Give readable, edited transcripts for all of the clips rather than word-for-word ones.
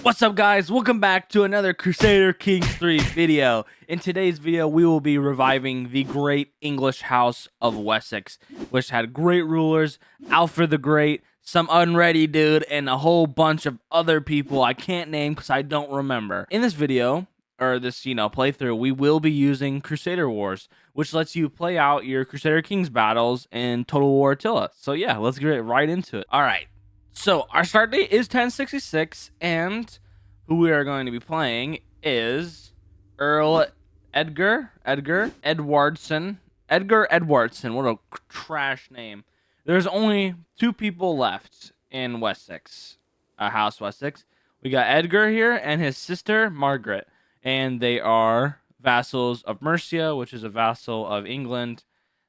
What's up, guys? Welcome back to another Crusader Kings 3 video. In today's video, we will be reviving the great English House of Wessex, which had great rulers, Alfred the Great, some unready dude, and a whole bunch of other people I can't name because I don't remember. In this video, or this, playthrough, we will be using Crusader Wars, which lets you play out your Crusader Kings battles in Total War Atilla. So yeah, let's get right into it. All right. So our start date is 1066, and who we are going to be playing is Earl Edgar Edwardson. What a trash name. There's only two people left in Wessex, House Wessex. We got Edgar here and his sister Margaret, and they are vassals of Mercia, which is a vassal of England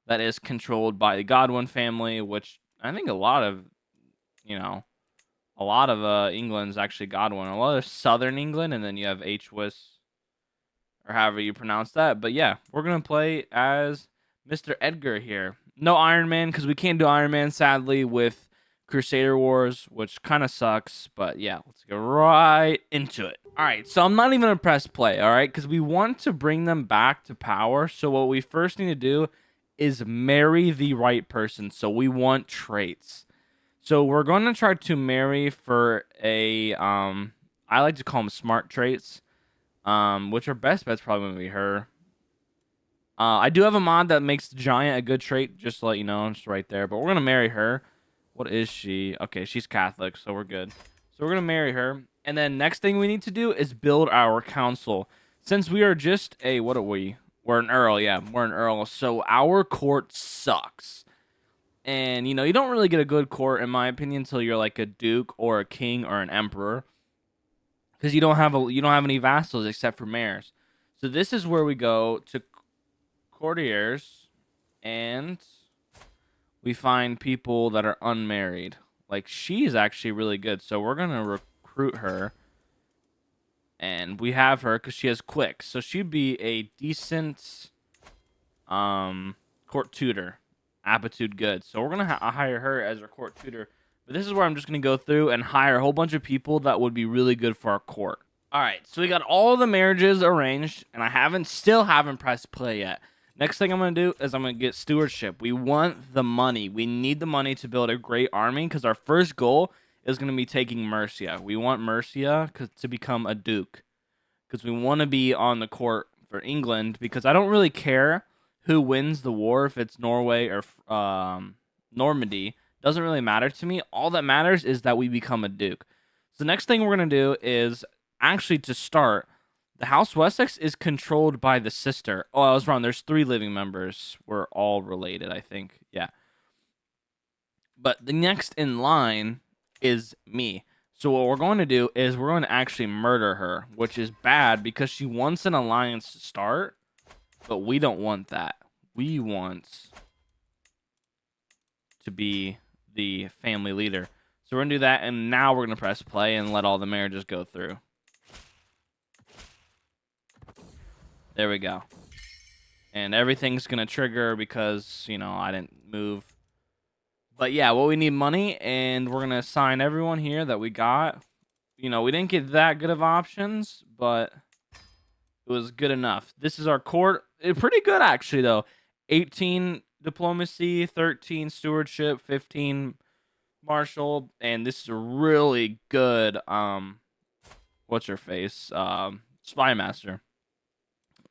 that is controlled by the Godwin family, which I think a lot of England's actually Godwin. A lot of southern England, and then you have Hwis, or however you pronounce that. But yeah, we're going to play as Mr. Edgar here. No Iron Man, because we can't do Iron Man, sadly, with Crusader Wars, which kind of sucks. But yeah, let's go right into it. All right, so I'm not even going to press play, all right? Because we want to bring them back to power. So what we first need to do is marry the right person. So we want traits. So we're going to try to marry for a, I like to call them smart traits, which our best bet's probably going to be her. I do have a mod that makes Giant a good trait, just to let you know, just right there. But we're going to marry her. What is she? Okay, she's Catholic, so we're good. So we're going to marry her. And then next thing we need to do is build our council. Since we are just a, what are we? We're an Earl, yeah, we're an Earl. So our court sucks. And, you don't really get a good court, in my opinion, until you're like a duke or a king or an emperor. Because you don't have any vassals except for mayors. So this is where we go to courtiers, and we find people that are unmarried. Like, she's actually really good, so we're going to recruit her. And we have her because she has quick. So she'd be a decent court tutor. Aptitude good. So we're going to hire her as our court tutor. But this is where I'm just going to go through and hire a whole bunch of people that would be really good for our court. All right, so we got all the marriages arranged, and I still haven't pressed play yet. Next thing I'm going to do is I'm going to get stewardship. We want the money. We need the money to build a great army because our first goal is going to be taking Mercia. We want Mercia to become a duke because we want to be on the court for England because I don't really care who wins the war, if it's Norway or Normandy. Doesn't really matter to me. All that matters is that we become a duke. So the next thing we're going to do is, actually to start, the House Wessex is controlled by the sister. Oh, I was wrong. There's 3 living members. We're all related, I think. Yeah. But the next in line is me. So what we're going to do is we're going to actually murder her, which is bad because she wants an alliance to start. But we don't want that. We want to be the family leader. So we're going to do that, and now we're going to press play and let all the marriages go through. There we go. And everything's going to trigger because, I didn't move. But yeah, well, we need money, and we're going to assign everyone here that we got. We didn't get that good of options, but it was good enough. This is our court. Pretty good, actually, though. 18 diplomacy, 13 stewardship, 15 martial, and this is a really good, what's her face? Spy master.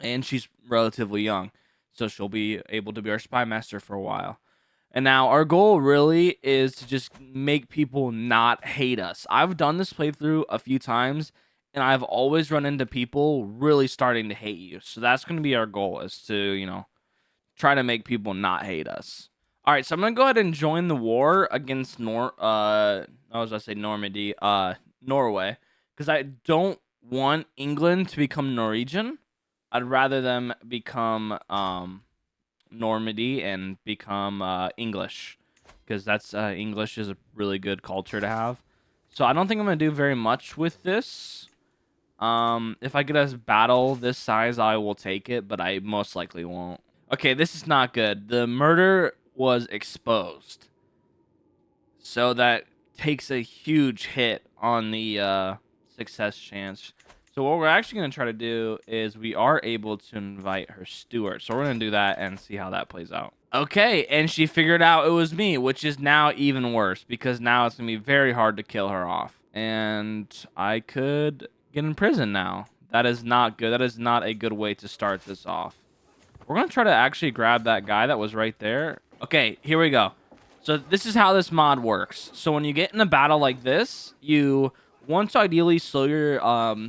And she's relatively young, so she'll be able to be our spy master for a while. And now our goal really is to just make people not hate us. I've done this playthrough a few times, and I've always run into people really starting to hate you. So that's going to be our goal, is to, try to make people not hate us. All right, so I'm going to go ahead and join the war against Normandy, Norway, because I don't want England to become Norwegian. I'd rather them become Normandy and become English, because that's English is a really good culture to have. So I don't think I'm going to do very much with this. If I get a battle this size, I will take it, but I most likely won't. Okay, this is not good. The murder was exposed. So that takes a huge hit on the success chance. So what we're actually going to try to do is we are able to invite her steward. So we're going to do that and see how that plays out. Okay, and she figured out it was me, which is now even worse because now it's going to be very hard to kill her off. And I could get in prison now. That is not good. That is not a good way to start this off. We're going to try to actually grab that guy that was right there. Okay, here we go. So this is how this mod works. So when you get in a battle like this, you want to ideally slow your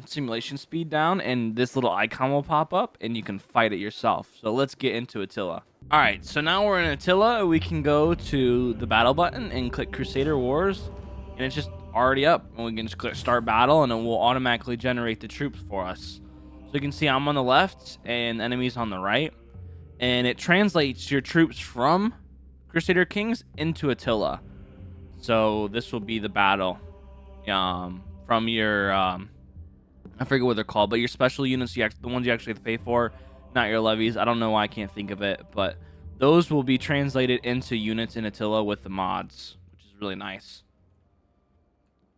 simulation speed down, and this little icon will pop up, and you can fight it yourself. So let's get into Attila. All right, so now we're in Attila. We can go to the battle button and click Crusader Wars, and it's just already up. And we can just click Start Battle, and it will automatically generate the troops for us. So you can see I'm on the left, and enemies on the right. And it translates your troops from Crusader Kings into Attila. So this will be the battle from your I forget what they're called, but your special units, the ones you actually have to pay for, not your levies. I don't know why I can't think of it, but those will be translated into units in Attila with the mods, which is really nice.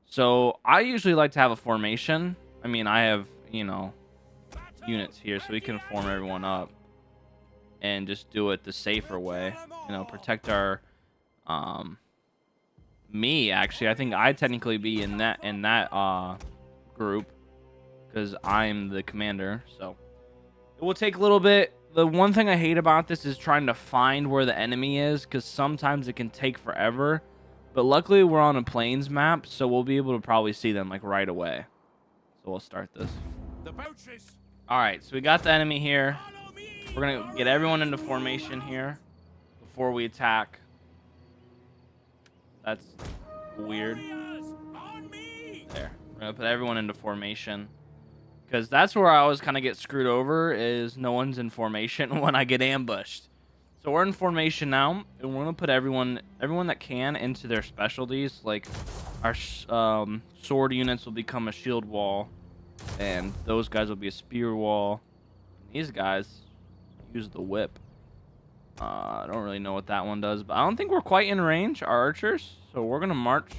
So I usually like to have a formation. I mean, I have, units here, so we can form everyone up and just do it the safer way. Protect our me, actually. I think I'd technically be in that group because I'm the commander. So it will take a little bit. The one thing I hate about this is trying to find where the enemy is, because sometimes it can take forever. But luckily we're on a plains map, so we'll be able to probably see them like right away. So we'll start this. All right, so we got the enemy here. We're gonna get everyone into formation here before we attack. That's weird. There. We're gonna put everyone into formation, because that's where I always kind of get screwed over, is no one's in formation when I get ambushed. So we're in formation now, and we're gonna put everyone that can into their specialties. Like our sword units will become a shield wall, and those guys will be a spear wall. And these guys use the whip. I don't really know what that one does, but I don't think we're quite in range, our archers. So we're gonna march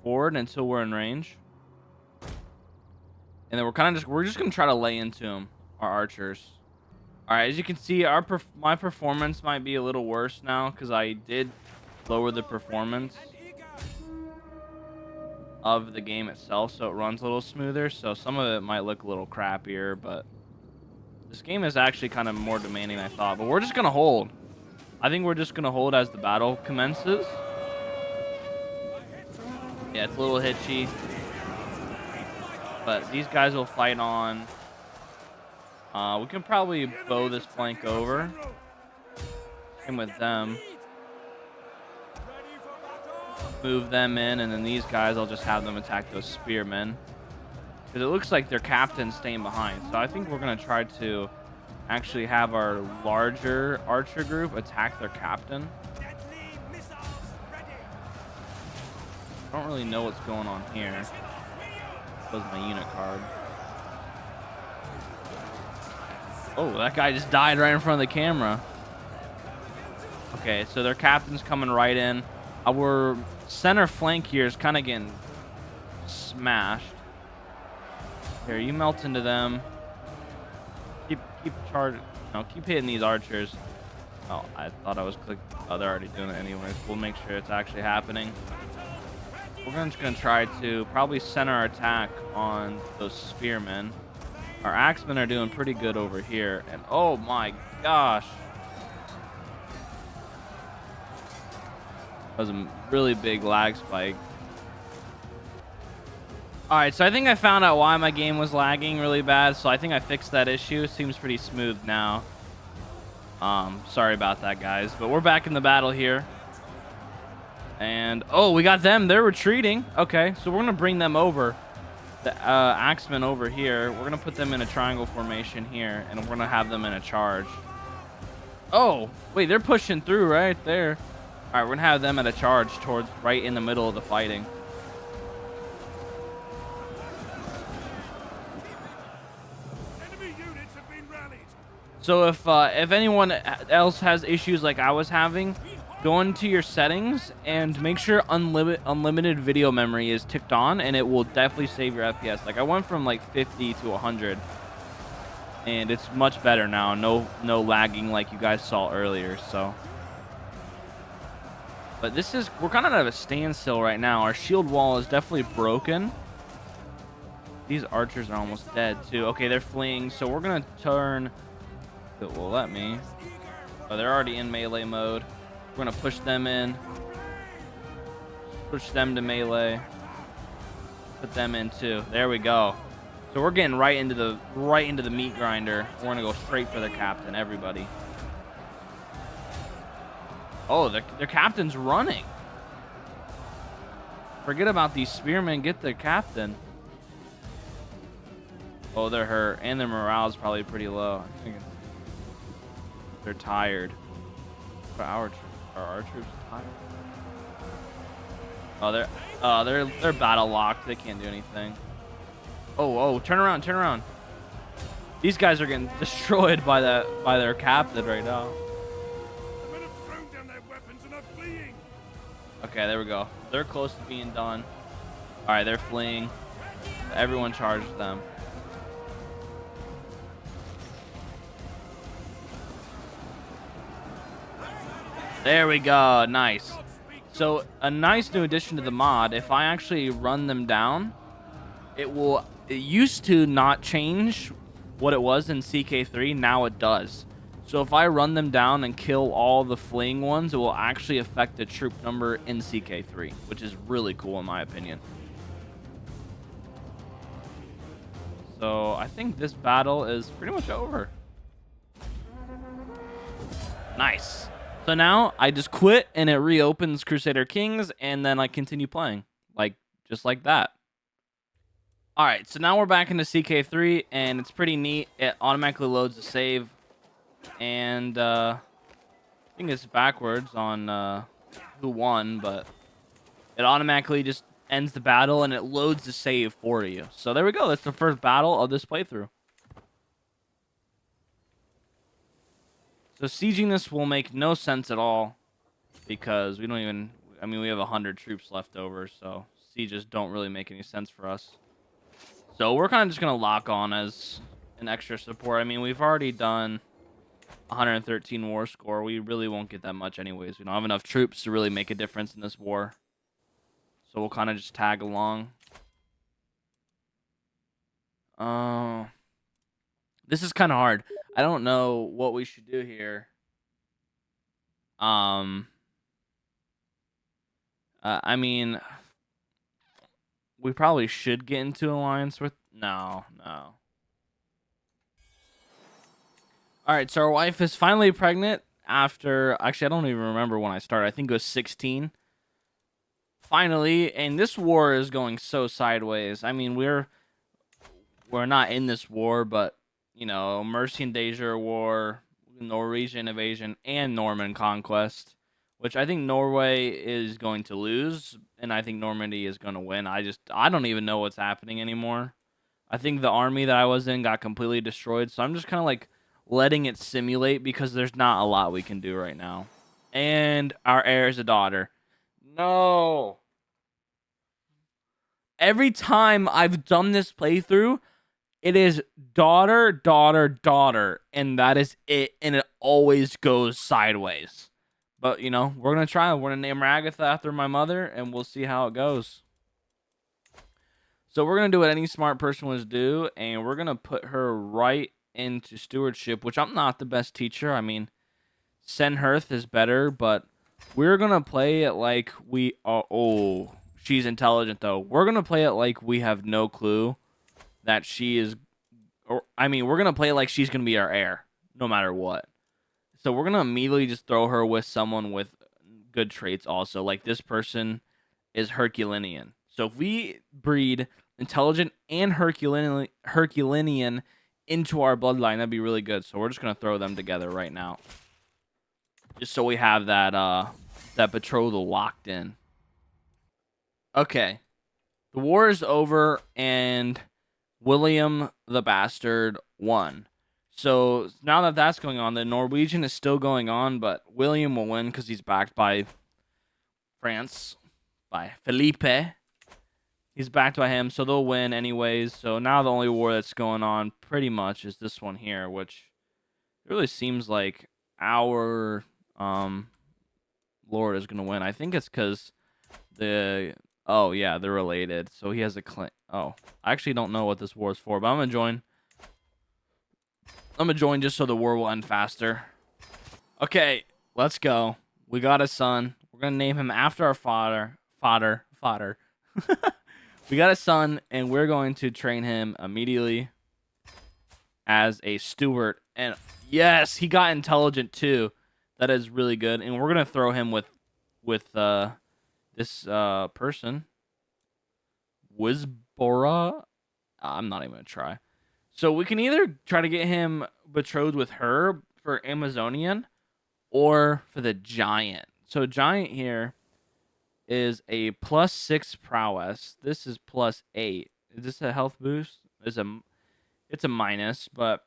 forward until we're in range, and then we're just gonna try to lay into them, our archers. All right, as you can see, my performance might be a little worse now because I did lower the performance of the game itself, so it runs a little smoother. So some of it might look a little crappier, but this game is actually kind of more demanding than I thought. But we're just gonna hold. I think we're just gonna hold as the battle commences. Yeah, it's a little hitchy, but these guys will fight on. We can probably bow this flank over. Same with them. Move them in, and then these guys, I'll just have them attack those spearmen, because it looks like their captain's staying behind. So I think we're going to try to actually have our larger archer group attack their captain. I don't really know what's going on here. That was my unit card. Oh, that guy just died right in front of the camera. Okay, so their captain's coming right in. Our center flank here is kind of getting smashed. Here, you melt into them. Keep hitting these archers. Oh, I thought I was clicking. Oh, they're already doing it anyways. We'll make sure it's actually happening. We're just gonna try to probably center our attack on those spearmen. Our axemen are doing pretty good over here, and oh my gosh, that was a really big lag spike. All right, so I think I found out why my game was lagging really bad, so I think I fixed that issue. Seems pretty smooth now. Sorry about that, guys, but we're back in the battle here. And oh, we got them. They're retreating. Okay, so we're gonna bring them over. The axemen over here, we're gonna put them in a triangle formation here, and we're gonna have them in a charge. Oh wait, they're pushing through right there. All right, we're gonna have them at a charge towards right in the middle of the fighting. Enemy units have been rallied. So if anyone else has issues like I was having, go into your settings and make sure unlimited video memory is ticked on, and it will definitely save your FPS. Like I went from like 50 to 100, and it's much better now. No lagging like you guys saw earlier. So, but we're kind of at a standstill right now. Our shield wall is definitely broken. These archers are almost dead too. Okay, they're fleeing, so we're gonna turn. It will let me. Oh, they're already in melee mode. We're gonna push them in. Push them to melee. Put them in too. There we go. So we're getting right into the meat grinder. We're gonna go straight for the captain. Everybody. Oh, their captain's running. Forget about these spearmen. Get the captain. Oh, they're hurt, and their morale's probably pretty low. I think they're tired. But are our troops tired? Oh, they're battle locked. They can't do anything. Oh, turn around. These guys are getting destroyed by their captain right now. The men have thrown down their weapons and are fleeing. Okay, there we go. They're close to being done. All right, they're fleeing. Everyone charges them. There we go. Nice. So a nice new addition to the mod, if I actually run them down, it used to not change what it was in CK3. Now it does. So if I run them down and kill all the fleeing ones, it will actually affect the troop number in CK3, which is really cool in my opinion. So I think this battle is pretty much over. Nice. So now I just quit and it reopens Crusader Kings, and then I continue playing just like that. All right, so now we're back into CK3 and it's pretty neat. It automatically loads the save, and I think it's backwards on who won, but it automatically just ends the battle and it loads the save for you. So there we go. That's the first battle of this playthrough. So sieging this will make no sense at all because we don't even, I mean, we have 100 troops left over, so sieges don't really make any sense for us. So we're kind of just going to lock on as an extra support. I mean, we've already done 113 war score. We really won't get that much anyways. We don't have enough troops to really make a difference in this war. So we'll kind of just tag along. This is kind of hard. I don't know what we should do here. I mean, we probably should get into alliance with... No. All right, so our wife is finally pregnant after... Actually, I don't even remember when I started. I think it was 16. Finally, and this war is going so sideways. I mean, we're not in this war, but... You know, Mercian Danger War, Norwegian invasion, and Norman conquest, which I think Norway is going to lose, and I think Normandy is going to win. I don't even know what's happening anymore. I think the army that I was in got completely destroyed, so I'm just kind of like letting it simulate because there's not a lot we can do right now. And our heir is a daughter. No. Every time I've done this playthrough, it is daughter, and that is it, and it always goes sideways. But, you know, we're going to try. We're going to name her Agatha after my mother, and we'll see how it goes. So we're going to do what any smart person would do, and we're going to put her right into stewardship, which I'm not the best teacher. I mean, Senhurth is better, but we're going to play it like we are... Oh, she's intelligent, though. We're going to play it like we have no clue that she is, or I mean, we're gonna play like she's gonna be our heir, no matter what. So we're gonna immediately just throw her with someone with good traits. Also, like this person is Herculean. So if we breed intelligent and Herculean into our bloodline, that'd be really good. So we're just gonna throw them together right now, just so we have that betrothal locked in. Okay, the war is over and William the Bastard won. So now that that's going on, the Norwegian is still going on, but William will win because he's backed by France, by Felipe. He's backed by him, so they'll win anyways. So now the only war that's going on pretty much is this one here, which really seems like our Lord is gonna win. I think it's because the oh yeah, they're related. So he has a claim. Oh, I actually don't know what this war is for, but I'm gonna join. I'm gonna join just so the war will end faster. Okay, let's go. We got a son. We're gonna name him after our father. Fodder. We got a son, and we're going to train him immediately as a steward. And yes, he got intelligent too. That is really good. And we're gonna throw him with this person, Wisbora. I'm not even gonna try. So we can either try to get him betrothed with her for Amazonian or for the giant. So giant here is a +6 prowess. This is +8. Is this a health boost? It's a minus, but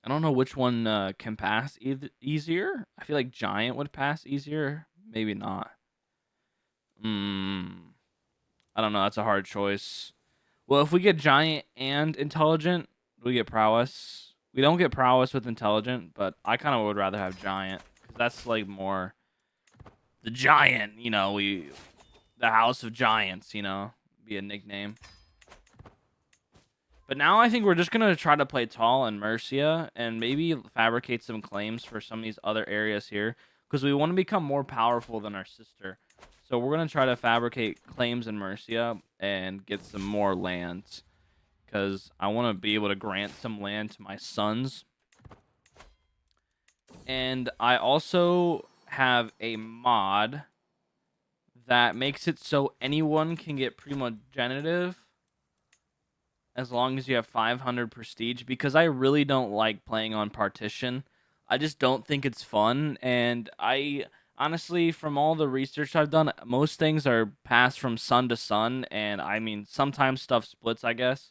I don't know which one can pass easier. I feel like giant would pass easier. Maybe not. I don't know. That's a hard choice. Well, if we get giant and intelligent, we get prowess. We don't get prowess with intelligent, but I kind of would rather have giant because that's like more the giant. The House of Giants. Be a nickname. But now I think we're just gonna try to play tall in Mercia and maybe fabricate some claims for some of these other areas here because we want to become more powerful than our sister. So we're gonna try to fabricate claims in Mercia and get some more lands because I want to be able to grant some land to my sons. And I also have a mod that makes it so anyone can get primogenitive as long as you have 500 prestige, because I really don't like playing on partition. I just don't think it's fun, and I honestly, from all the research I've done, most things are passed from son to son, and I mean, sometimes stuff splits, I guess.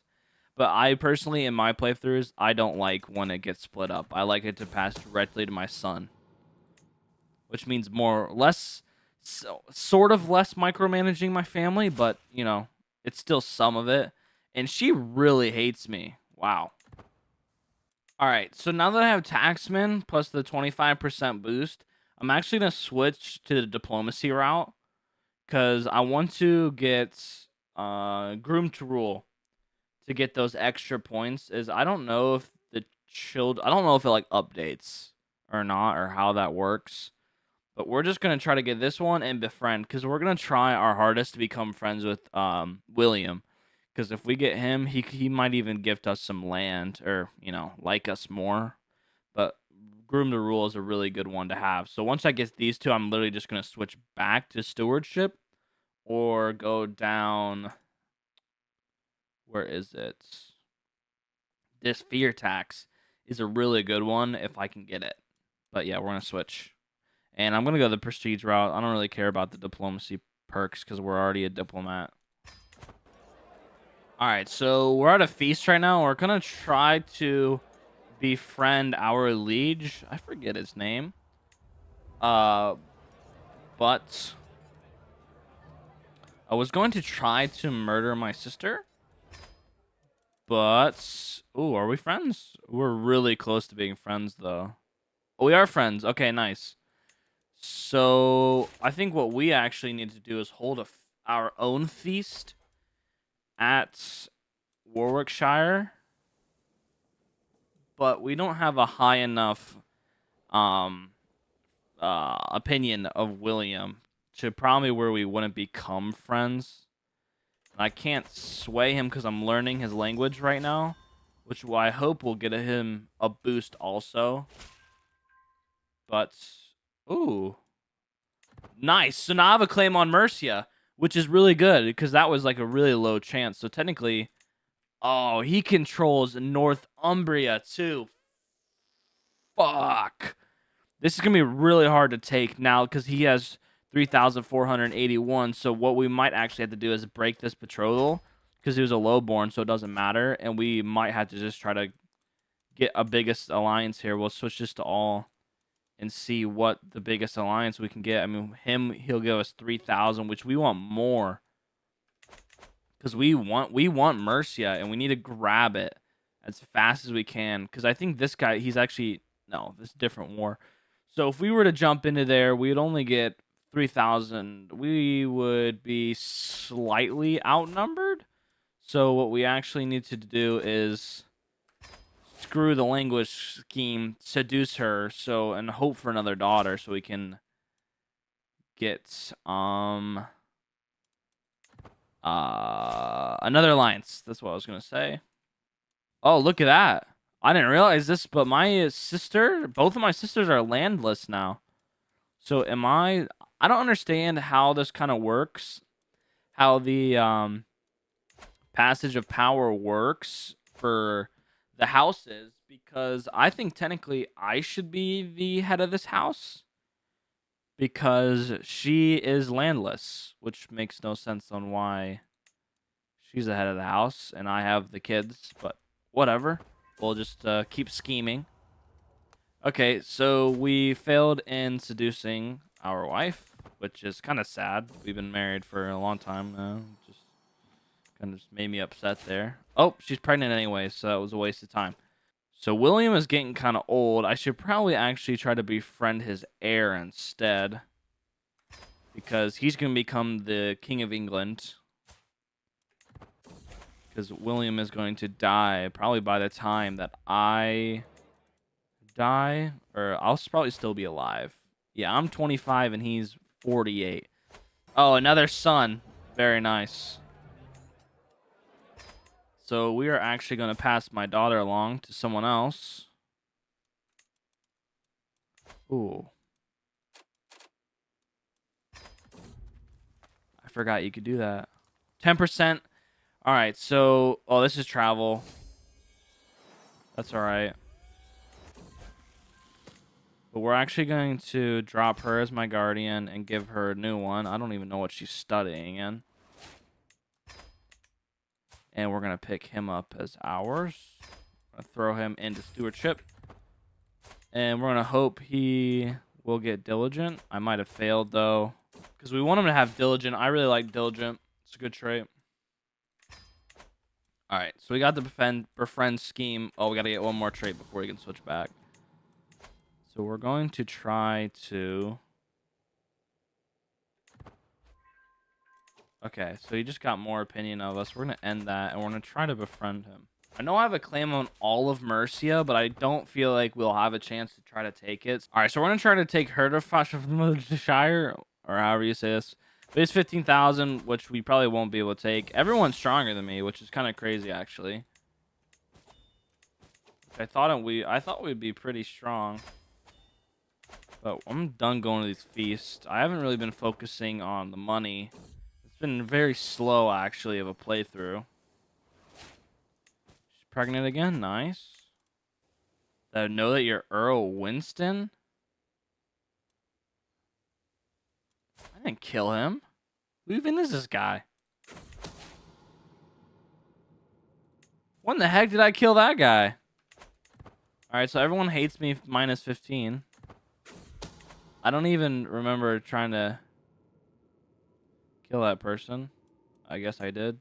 But I personally, in my playthroughs, I don't like when it gets split up. I like it to pass directly to my son, which means sort of less micromanaging my family, but, it's still some of it. And she really hates me. Wow. All right, so now that I have Taxman plus the 25% boost, I'm actually going to switch to the diplomacy route because I want to get Groom to Rule to get those extra points. I don't know if I don't know if it like updates or not or how that works. But we're just going to try to get this one and befriend because we're going to try our hardest to become friends with William. Because if we get him, he might even gift us some land or, like us more. But Groom to Rule is a really good one to have. So once I get these two, I'm literally just going to switch back to Stewardship or go down. Where is it? This Fear Tax is a really good one if I can get it. But yeah, we're going to switch. And I'm going to go the Prestige route. I don't really care about the Diplomacy perks because we're already a diplomat. All right, so we're at a feast right now. We're going to try to befriend our liege. I forget his name. But I was going to try to murder my sister. But, ooh, are we friends? We're really close to being friends, though. Oh, we are friends. Okay, nice. So I think what we actually need to do is hold our own feast at Warwickshire, but we don't have a high enough opinion of William to probably where we wouldn't become friends. I can't sway him because I'm learning his language right now, which I hope will get him a boost also. But, ooh. Nice. So now I have a claim on Mercia, which is really good because that was like a really low chance. So technically, oh, he controls Northumbria too. Fuck. This is going to be really hard to take now because he has 3,481. So what we might actually have to do is break this betrothal because he was a lowborn, so it doesn't matter. And we might have to just try to get a biggest alliance here. We'll switch this to all and see what the biggest alliance we can get. I mean, he'll give us 3,000, which we want more because we want Mercia and we need to grab it as fast as we can. Because I think this guy, he's actually no, this is a different war. So if we were to jump into there, we'd only get 3,000. We would be slightly outnumbered. So what we actually need to do is screw the language scheme, seduce her, and hope for another daughter, so we can get another alliance. That's what I was gonna say. Oh, look at that! I didn't realize this, but both of my sisters are landless now. So am I? I don't understand how this kind of works. How the passage of power works for the houses, because I think technically I should be the head of this house because she is landless, which makes no sense on why she's the head of the house and I have the kids, but whatever. We'll just keep scheming. Okay, so we failed in seducing our wife, which is kind of sad. We've been married for a long time now. Just kind of just made me upset there. Oh, she's pregnant anyway, so that was a waste of time. So William is getting kind of old. I should probably actually try to befriend his heir instead, because he's going to become the King of England. Because William is going to die probably by the time that I die, or I'll probably still be alive. Yeah, I'm 25 and he's 48. Oh, another son. Very nice. So we are actually going to pass my daughter along to someone else. Ooh. I forgot you could do that. 10%. All right, so... Oh, this is travel. That's all right. But we're actually going to drop her as my guardian and give her a new one. I don't even know what she's studying in. And we're going to pick him up as ours. Throw him into stewardship. And we're going to hope he will get diligent. I might have failed, though, because we want him to have diligent. I really like diligent. It's a good trait. All right, so we got the befriend scheme. Oh, we got to get one more trait before we can switch back. So we're going to try to... Okay, so he just got more opinion of us. We're going to end that, and we're going to try to befriend him. I know I have a claim on all of Mercia, but I don't feel like we'll have a chance to try to take it. All right, so we're going to try to take Hertfordshire, or however you say this. But it's 15,000, which we probably won't be able to take. Everyone's stronger than me, which is kind of crazy, actually. I thought we'd be pretty strong. But I'm done going to these feasts. I haven't really been focusing on the money. It's been very slow, actually, of a playthrough. She's pregnant again. Nice. Know that you're Earl Winston? I didn't kill him. Who even is this guy? When the heck did I kill that guy? Alright, so everyone hates me minus 15. I don't even remember trying to kill that person. I guess I did.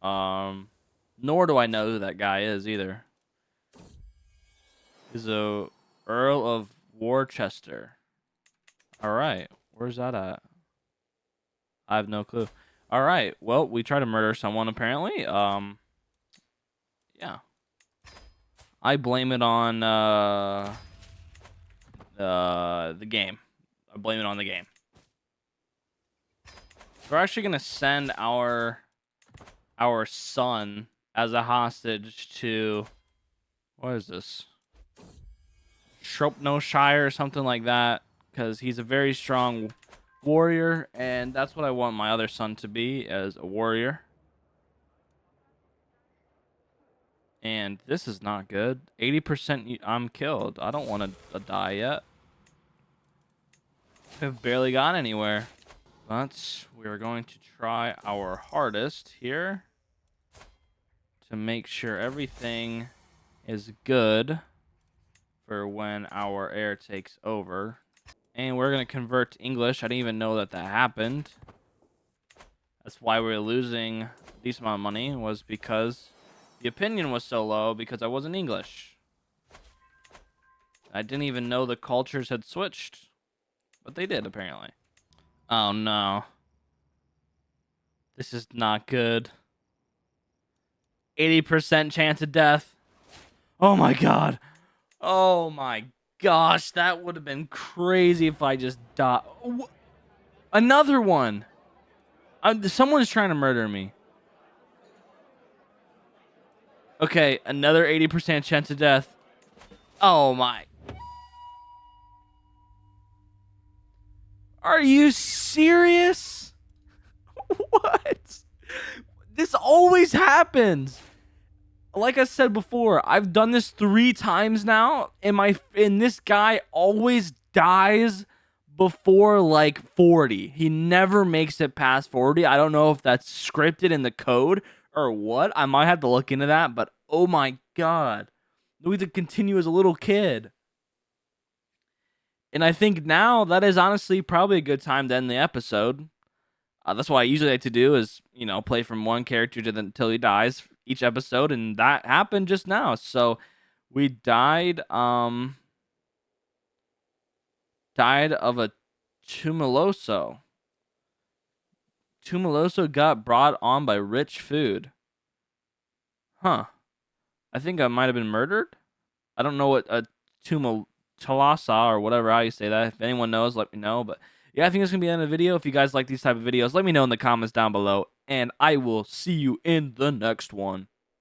Nor do I know who that guy is either. He's a Earl of Worcester. Alright, where's that at? I have no clue. Alright, well, we tried to murder someone apparently. Yeah. I blame it on the game. I blame it on the game. We're actually gonna send our son as a hostage to, what is this? Shropshire or something like that, because he's a very strong warrior, and that's what I want my other son to be, as a warrior. And this is not good. 80% I'm killed. I don't want to die yet. I've barely got anywhere. But we're going to try our hardest here to make sure everything is good for when our heir takes over. And we're going to convert to English. I didn't even know that happened. That's why we're losing a decent amount of money, was because the opinion was so low because I wasn't English. I didn't even know the cultures had switched. But they did, apparently. Oh, no. This is not good. 80% chance of death. Oh, my God. Oh, my gosh. That would have been crazy if I just died. Another one. Someone's trying to murder me. Okay, another 80% chance of death. Oh, my. Are you serious? What? This always happens. Like I said before, I've done this 3 times now, and this guy always dies before like 40. He never makes it past 40. I don't know if that's scripted in the code or what. I might have to look into that, but oh my god. Louis to continue as a little kid. And I think now that is honestly probably a good time to end the episode. That's what I usually like to do is, play from one character until he dies each episode, and that happened just now. So we died of a Tumaloso. Tumaloso got brought on by rich food. Huh. I think I might have been murdered. I don't know what a Tumalasa or whatever how you say that. If anyone knows, let me know. But yeah, I think it's going to be the end of the video. If you guys like these type of videos, let me know in the comments down below. And I will see you in the next one.